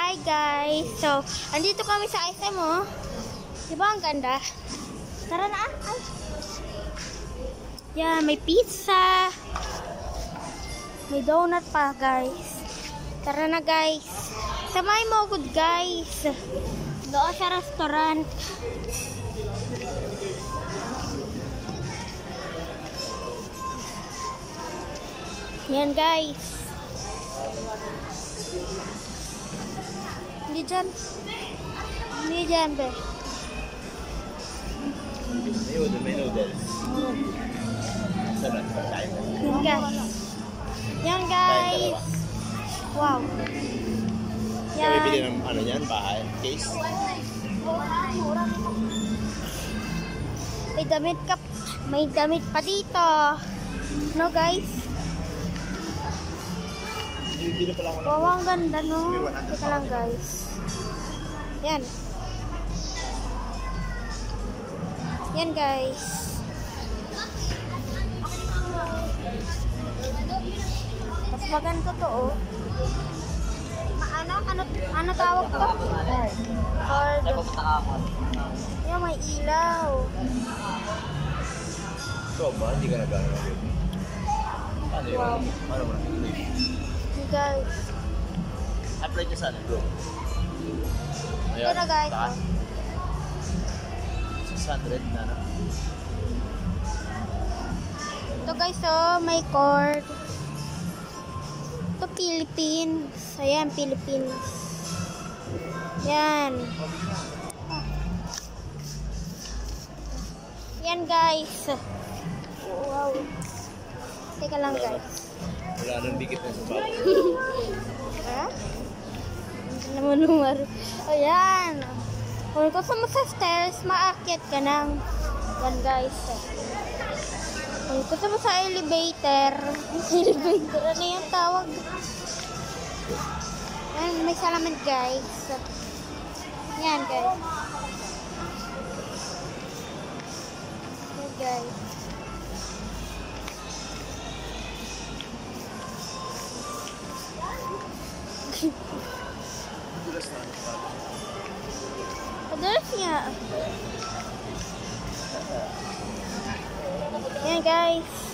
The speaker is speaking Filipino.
Hi guys! So, andito kami sa SM oh. Diba ang ganda? Tara na! Ay. Yan, may pizza. May donut pa guys. Tara na guys. Samay mo good guys. Doon sa restaurant. Yan guys. Hindi dyan be. May noodles. Yan guys. Yan guys. Wow. Yan. Bibili ng ano yan, bahay, case. May damit pa dito. No guys? Bibili pala ako ng Wow, ang ganda no. Teka lang guys. Yan. Yan guys. Mas maganda to oh. Ano tawag to? Card. Yan, may ilaw. So ba, hindi ka nagano na yun? Ano yun? Wow. Ano mo na? Hey guys. Apply ka saan, bro? Ito na guys. 600 na na. Ito guys oh, may cord. Ito Philippines. Ayan, Philippines. Yan. Yan guys. Wow. Teka lang guys. Wala nang dikit na sa bago. Ha? Hindi naman lumar. Ayan. Kung gusto mo sa stairs, maakyat ka ng. Yan guys. Kung gusto mo sa elevator, ano yung tawag? Yan, may salamin guys. Yan guys. Yan guys. Padulas nga. Yan guys.